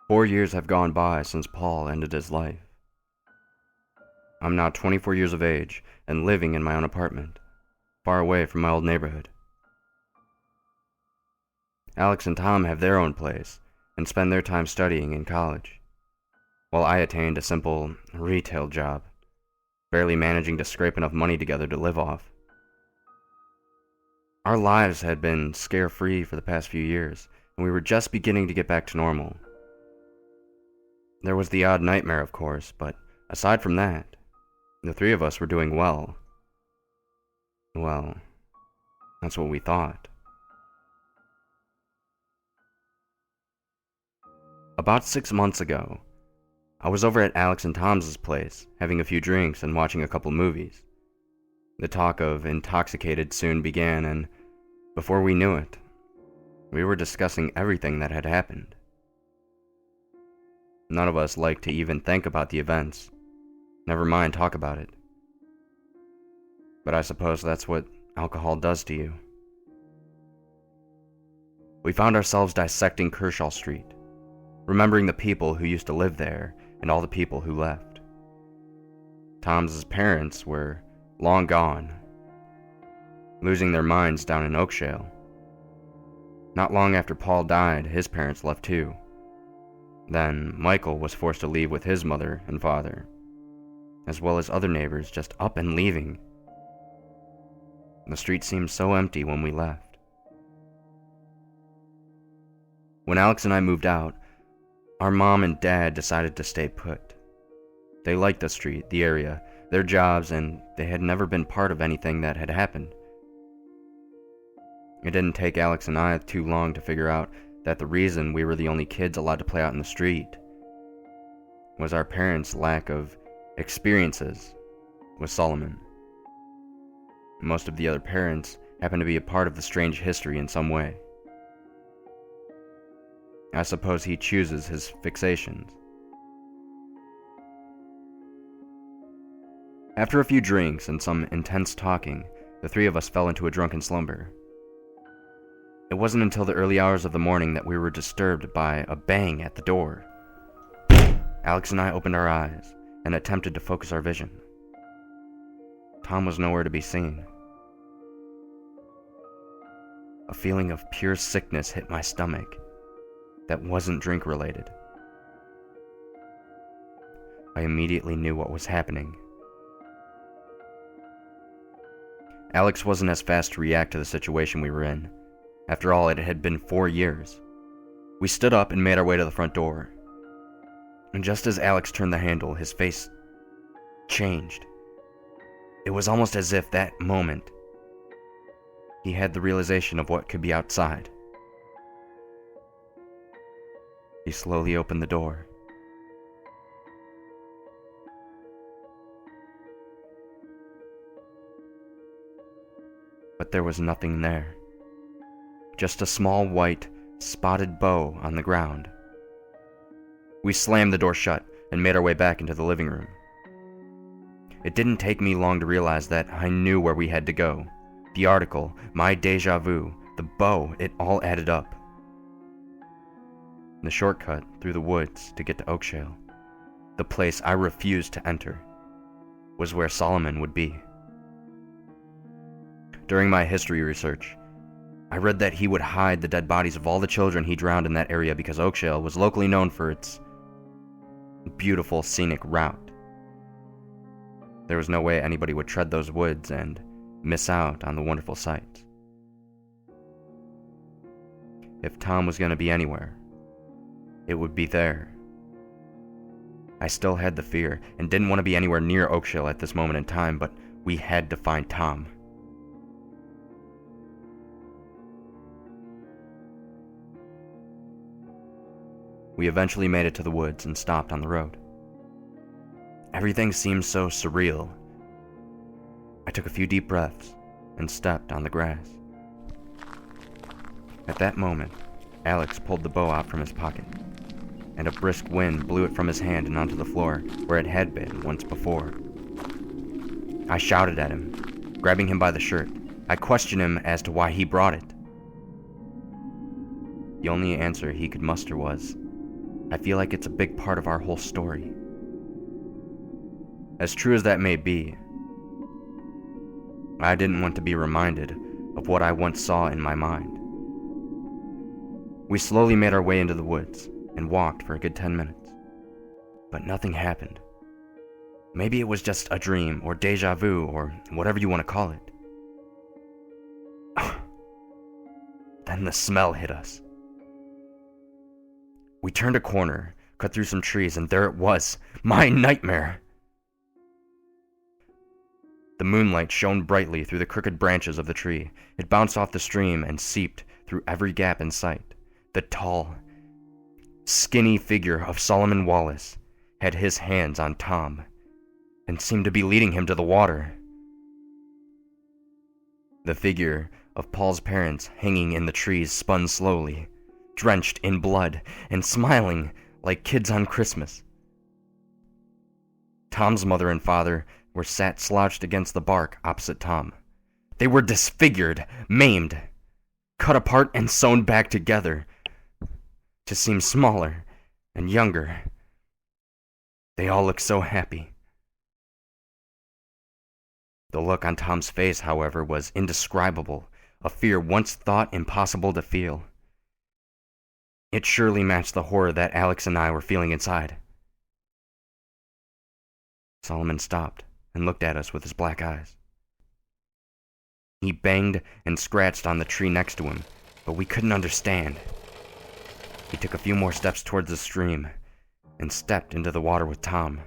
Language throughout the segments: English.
4 years have gone by since Paul ended his life. I'm now 24 years of age and living in my own apartment, far away from my old neighborhood. Alex and Tom have their own place and spend their time studying in college, while I attained a simple retail job, barely managing to scrape enough money together to live off. Our lives had been scare-free for the past few years, and we were just beginning to get back to normal. There was the odd nightmare, of course, but aside from that, the three of us were doing well. Well, that's what we thought. About 6 months ago, I was over at Alex and Tom's place, having a few drinks and watching a couple movies. The talk of intoxicated soon began, and before we knew it, we were discussing everything that had happened. None of us liked to even think about the events, never mind talk about it. But I suppose that's what alcohol does to you. We found ourselves dissecting Kershaw Street, remembering the people who used to live there and all the people who left. Tom's parents were long gone, losing their minds down in Oakshale. Not long after Paul died, his parents left too. Then Michael was forced to leave with his mother and father, as well as other neighbors just up and leaving. The street seemed so empty when we left. When Alex and I moved out, our mom and dad decided to stay put. They liked the street, the area, their jobs, and they had never been part of anything that had happened. It didn't take Alex and I too long to figure out that the reason we were the only kids allowed to play out in the street was our parents' lack of experiences with Solomon. Most of the other parents happened to be a part of the strange history in some way. I suppose he chooses his fixations. After a few drinks and some intense talking, the three of us fell into a drunken slumber. It wasn't until the early hours of the morning that we were disturbed by a bang at the door. Alex and I opened our eyes and attempted to focus our vision. Tom was nowhere to be seen. A feeling of pure sickness hit my stomach that wasn't drink-related. I immediately knew what was happening. Alex wasn't as fast to react to the situation we were in. After all, it had been 4 years. We stood up and made our way to the front door. And just as Alex turned the handle, his face changed. It was almost as if that moment he had the realization of what could be outside. He slowly opened the door. But there was nothing there. Just a small white, spotted bow on the ground. We slammed the door shut and made our way back into the living room. It didn't take me long to realize that I knew where we had to go. The article, my déjà vu, the bow, it all added up. The shortcut through the woods to get to Oakshale, the place I refused to enter, was where Solomon would be. During my history research, I read that he would hide the dead bodies of all the children he drowned in that area because Oakshale was locally known for its beautiful scenic route. There was no way anybody would tread those woods and miss out on the wonderful sights. If Tom was going to be anywhere, it would be there. I still had the fear and didn't want to be anywhere near Oakshale at this moment in time, but we had to find Tom. We eventually made it to the woods and stopped on the road. Everything seemed so surreal. I took a few deep breaths and stepped on the grass. At that moment, Alex pulled the bow out from his pocket, and a brisk wind blew it from his hand and onto the floor where it had been once before. I shouted at him, grabbing him by the shirt. I questioned him as to why he brought it. The only answer he could muster was, I feel like it's a big part of our whole story. As true as that may be, I didn't want to be reminded of what I once saw in my mind. We slowly made our way into the woods and walked for a good 10 minutes. But nothing happened. Maybe it was just a dream or deja vu or whatever you want to call it. Then the smell hit us. We turned a corner, cut through some trees, and there it was, my nightmare. The moonlight shone brightly through the crooked branches of the tree. It bounced off the stream and seeped through every gap in sight. The tall, skinny figure of Solomon Wallace had his hands on Tom and seemed to be leading him to the water. The figure of Paul's parents hanging in the trees spun slowly, drenched in blood and smiling like kids on Christmas. Tom's mother and father were sat slouched against the bark opposite Tom. They were disfigured, maimed, cut apart and sewn back together to seem smaller and younger. They all looked so happy. The look on Tom's face, however, was indescribable, a fear once thought impossible to feel. It surely matched the horror that Alex and I were feeling inside. Solomon stopped and looked at us with his black eyes. He banged and scratched on the tree next to him, but we couldn't understand. He took a few more steps towards the stream and stepped into the water with Tom.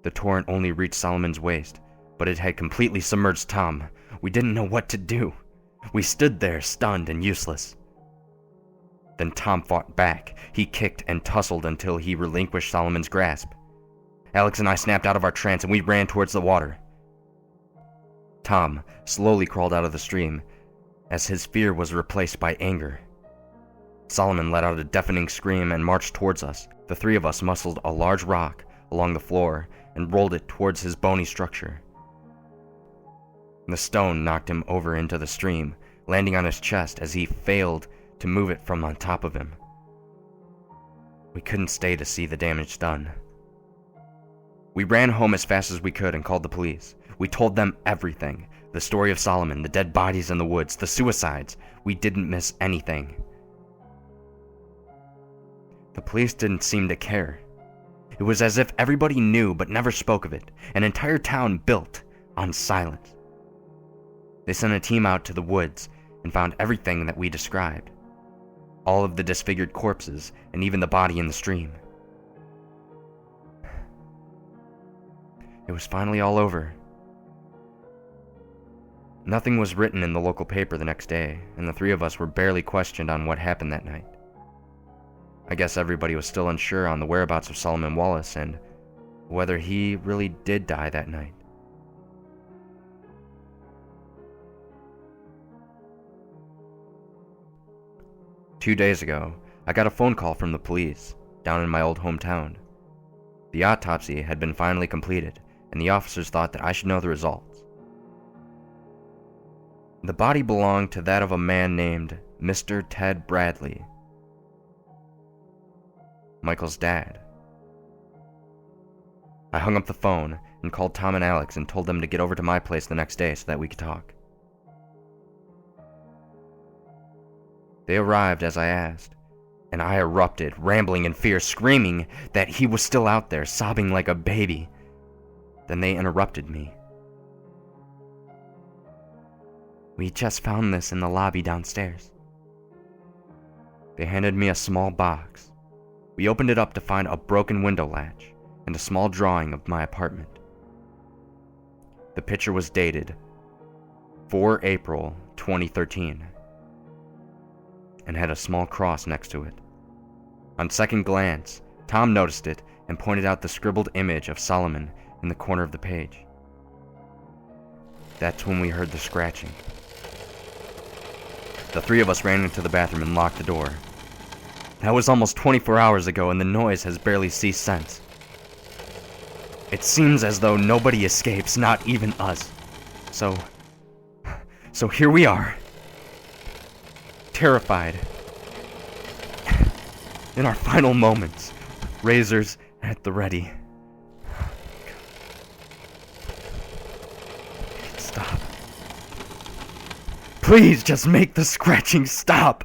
The torrent only reached Solomon's waist, but it had completely submerged Tom. We didn't know what to do. We stood there, stunned and useless. Then Tom fought back. He kicked and tussled until he relinquished Solomon's grasp. Alex and I snapped out of our trance and we ran towards the water. Tom slowly crawled out of the stream as his fear was replaced by anger. Solomon let out a deafening scream and marched towards us. The three of us muscled a large rock along the floor and rolled it towards his bony structure. The stone knocked him over into the stream, landing on his chest as he failed to move it from on top of him. We couldn't stay to see the damage done. We ran home as fast as we could and called the police. We told them everything. The story of Solomon, the dead bodies in the woods, the suicides. We didn't miss anything. The police didn't seem to care. It was as if everybody knew but never spoke of it. An entire town built on silence. They sent a team out to the woods and found everything that we described. All of the disfigured corpses and even the body in the stream. It was finally all over. Nothing was written in the local paper the next day, and the three of us were barely questioned on what happened that night. I guess everybody was still unsure on the whereabouts of Solomon Wallace and whether he really did die that night. Two days ago, I got a phone call from the police down in my old hometown. The autopsy had been finally completed, and the officers thought that I should know the results. The body belonged to that of a man named Mr. Ted Bradley, Michael's dad. I hung up the phone and called Tom and Alex and told them to get over to my place the next day so that we could talk. They arrived as I asked, and I erupted, rambling in fear, screaming that he was still out there, sobbing like a baby. Then they interrupted me. "We just found this in the lobby downstairs." They handed me a small box. We opened it up to find a broken window latch and a small drawing of my apartment. The picture was dated 4 April 2013 and had a small cross next to it. On second glance, Tom noticed it and pointed out the scribbled image of Solomon in the corner of the page. That's when we heard the scratching. The three of us ran into the bathroom and locked the door. That was almost 24 hours ago, and the noise has barely ceased since. It seems as though nobody escapes, not even us. So here we are. Terrified. in our final moments, razors at the ready. Stop. Please just make the scratching stop.